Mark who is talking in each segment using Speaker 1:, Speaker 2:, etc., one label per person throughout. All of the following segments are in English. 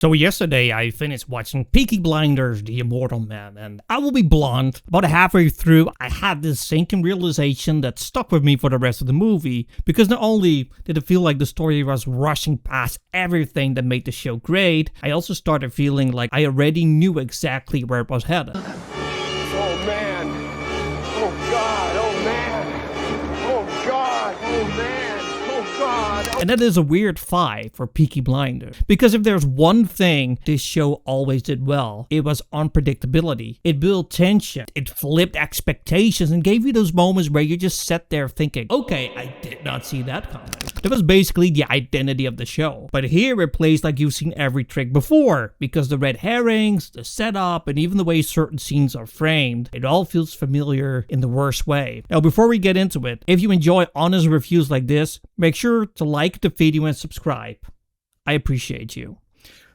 Speaker 1: So yesterday I finished watching Peaky Blinders, The Immortal Man, and I will be blunt, about halfway through I had this sinking realization that stuck with me for the rest of the movie, because not only did it feel like the story was rushing past everything that made the show great, I also started feeling like I already knew exactly where it was headed.
Speaker 2: Oh man, oh god, oh man, oh god, oh man, oh god.
Speaker 1: And that is a weird fight for Peaky Blinders, because if there's one thing this show always did well, it was unpredictability. It built tension, it flipped expectations, and gave you those moments where you just sat there thinking, okay, I did not see that coming. That was basically the identity of the show. But here it plays like you've seen every trick before, because the red herrings, the setup, and even the way certain scenes are framed, it all feels familiar in the worst way. Now before we get into it, if you enjoy honest reviews like this, make sure to like the video and subscribe. I appreciate you.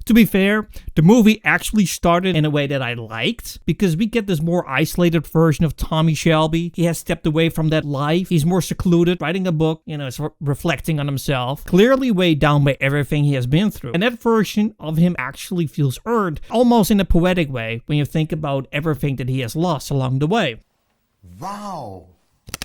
Speaker 1: To be fair, the movie actually started in a way that I liked, because we get this more isolated version of Tommy Shelby. He has stepped away from that life. He's more secluded, writing a book, reflecting on himself, clearly weighed down by everything he has been through. And that version of him actually feels earned, almost in a poetic way, when you think about everything that he has lost along the way.
Speaker 3: Wow.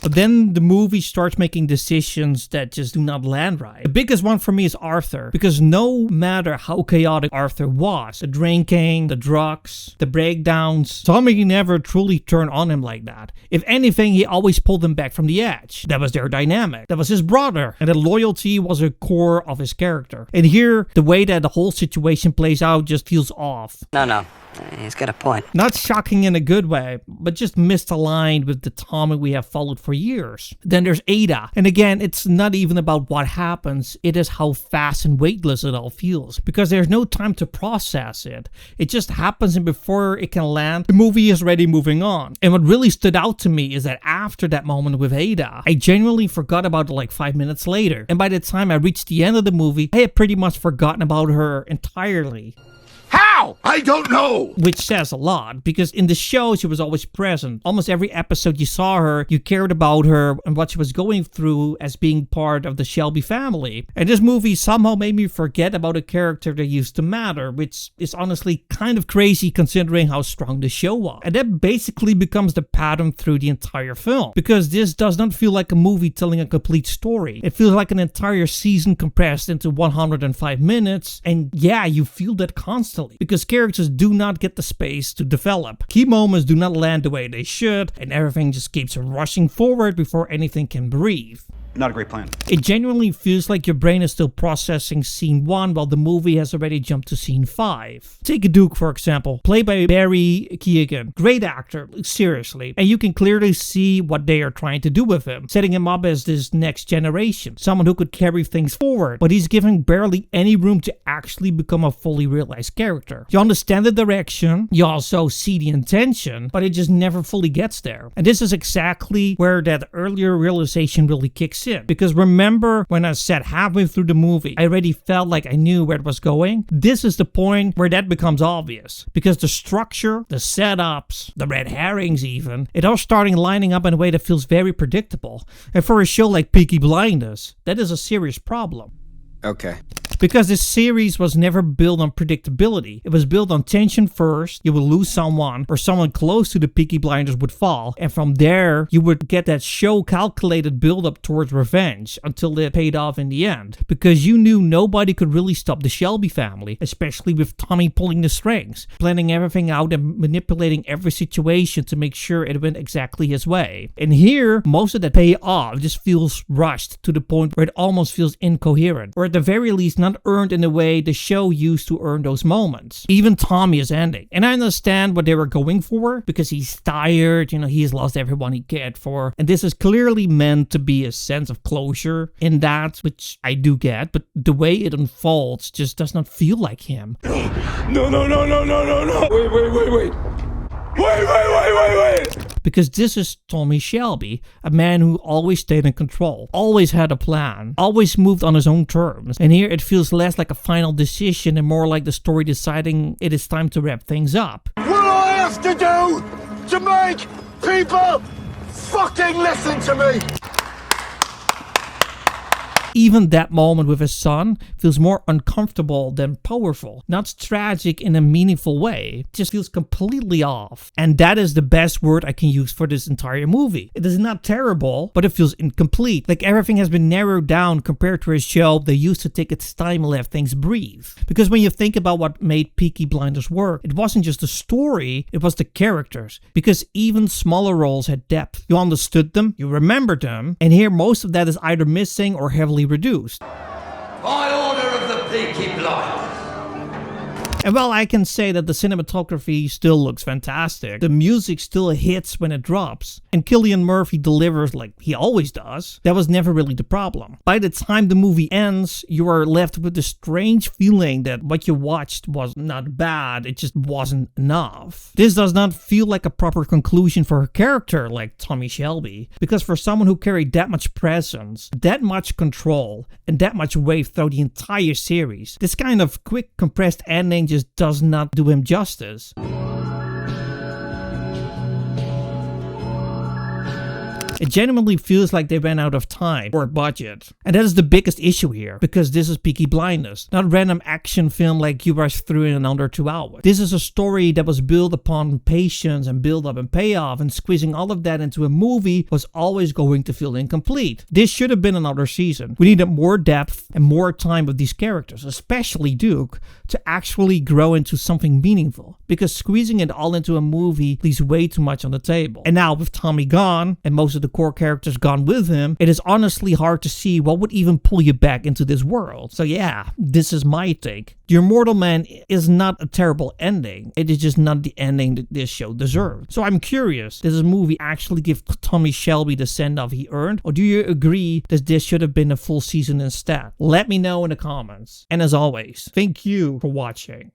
Speaker 1: But then the movie starts making decisions that just do not land right. The biggest one for me is Arthur, because no matter how chaotic Arthur was, the drinking, the drugs, the breakdowns, Tommy never truly turned on him like that. If anything, he always pulled him back from the edge. That was their dynamic. That was his brother, and the loyalty was a core of his character. And here, the way that the whole situation plays out just feels off.
Speaker 4: No. He's got a point.
Speaker 1: Not shocking in a good way, but just misaligned with the Tommy we have followed for years. Then there's Ada. And again, it's not even about what happens, it is how fast and weightless it all feels. Because there's no time to process it. It just happens, and before it can land, the movie is already moving on. And what really stood out to me is that after that moment with Ada, I genuinely forgot about it like 5 minutes later. And by the time I reached the end of the movie, I had pretty much forgotten about her entirely.
Speaker 3: How? I don't know.
Speaker 1: Which says a lot, because in the show she was always present. Almost every episode you saw her, you cared about her and what she was going through as being part of the Shelby family. And this movie somehow made me forget about a character that used to matter, which is honestly kind of crazy considering how strong the show was. And that basically becomes the pattern through the entire film, because this does not feel like a movie telling a complete story. It feels like an entire season compressed into 105 minutes, and yeah, you feel that constantly, because characters do not get the space to develop. Key moments do not land the way they should, and everything just keeps rushing forward before anything can breathe.
Speaker 5: Not a great plan.
Speaker 1: It genuinely feels like your brain is still processing scene 1 while the movie has already jumped to scene 5. Take Duke, for example, played by Barry Keoghan. Great actor, seriously. And you can clearly see what they are trying to do with him, setting him up as this next generation, someone who could carry things forward, but he's given barely any room to actually become a fully realized character. You understand the direction, you also see the intention, but it just never fully gets there. And this is exactly where that earlier realization really kicks in. Because remember when I said halfway through the movie, I already felt like I knew where it was going? This is the point where that becomes obvious. Because the structure, the setups, the red herrings even, it all starting lining up in a way that feels very predictable. And for a show like Peaky Blinders, that is a serious problem.
Speaker 3: Okay.
Speaker 1: Because this series was never built on predictability. It was built on tension first. You would lose someone, or someone close to the Peaky Blinders would fall. And from there, you would get that show-calculated build-up towards revenge until it paid off in the end. Because you knew nobody could really stop the Shelby family, especially with Tommy pulling the strings, planning everything out and manipulating every situation to make sure it went exactly his way. And here, most of that payoff just feels rushed to the point where it almost feels incoherent, or at the very least not earned in the way the show used to earn those moments. Even Tommy is ending. And I understand what they were going for, because he's tired, he's lost everyone he cared for. And this is clearly meant to be a sense of closure in that, which I do get, but the way it unfolds just does not feel like him.
Speaker 2: No. Wait. Wait.
Speaker 1: Because this is Tommy Shelby, a man who always stayed in control, always had a plan, always moved on his own terms. And here it feels less like a final decision and more like the story deciding it is time to wrap things up.
Speaker 2: What do I have to do to make people fucking listen to me?
Speaker 1: Even that moment with his son feels more uncomfortable than powerful. Not tragic in a meaningful way. It just feels completely off. And that is the best word I can use for this entire movie. It is not terrible, but it feels incomplete. Like everything has been narrowed down compared to a show they used to take its time and let things breathe. Because when you think about what made Peaky Blinders work, it wasn't just the story, it was the characters. Because even smaller roles had depth. You understood them, you remembered them, and here most of that is either missing or heavily reduced.
Speaker 5: By order of the Peaky Blinders.
Speaker 1: And while I can say that the cinematography still looks fantastic, the music still hits when it drops, and Cillian Murphy delivers like he always does, that was never really the problem. By the time the movie ends, you are left with the strange feeling that what you watched was not bad, it just wasn't enough. This does not feel like a proper conclusion for a character like Tommy Shelby, because for someone who carried that much presence, that much control, and that much weight throughout the entire series, this kind of quick compressed ending just does not do him justice. It genuinely feels like they ran out of time or budget. And that is the biggest issue here, because this is Peaky Blinders, not a random action film like you rushed through in under 2 hours. This is a story that was built upon patience and build up and payoff, and squeezing all of that into a movie was always going to feel incomplete. This should have been another season. We needed more depth and more time with these characters, especially Duke, to actually grow into something meaningful, because squeezing it all into a movie leaves way too much on the table. And now with Tommy gone, and most of the core characters gone with him, it is honestly hard to see what would even pull you back into this world. So yeah, this is my take. The Immortal Man is not a terrible ending. It is just not the ending that this show deserves. So I'm curious, does this movie actually give Tommy Shelby the send-off he earned? Or do you agree that this should have been a full season instead? Let me know in the comments. And as always, thank you for watching.